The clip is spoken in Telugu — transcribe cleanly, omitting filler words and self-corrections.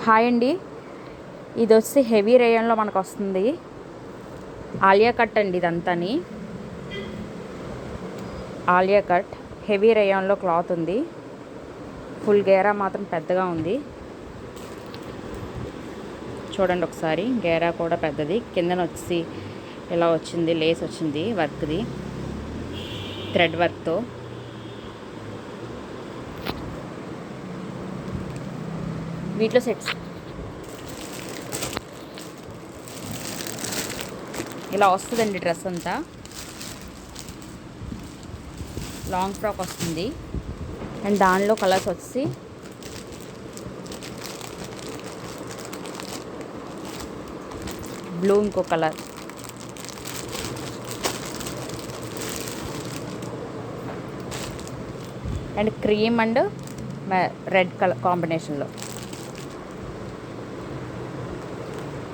హాయ్ అండి, ఇది వచ్చి హెవీ రేయన్లో మనకు వస్తుంది. ఆలియా కట్ అండి, ఇదంతాని ఆలియా కట్ హెవీ రేయాన్లో క్లాత్ ఉంది. ఫుల్ గేరా మాత్రం పెద్దగా ఉంది. చూడండి ఒకసారి, గేరా కూడా పెద్దది. కిందన వచ్చి ఇలా వచ్చింది, లేస్ వచ్చింది, వర్క్ది థ్రెడ్ వర్క్తో. వీటిలో సెట్స్ ఇలా వస్తుందండి. డ్రెస్ అంతా లాంగ్ ఫ్రాక్ వస్తుంది. అండ్ దానిలో కలర్స్ వచ్చి బ్లూ, ఇంకో colour, and cream and red colour కాంబినేషన్లో.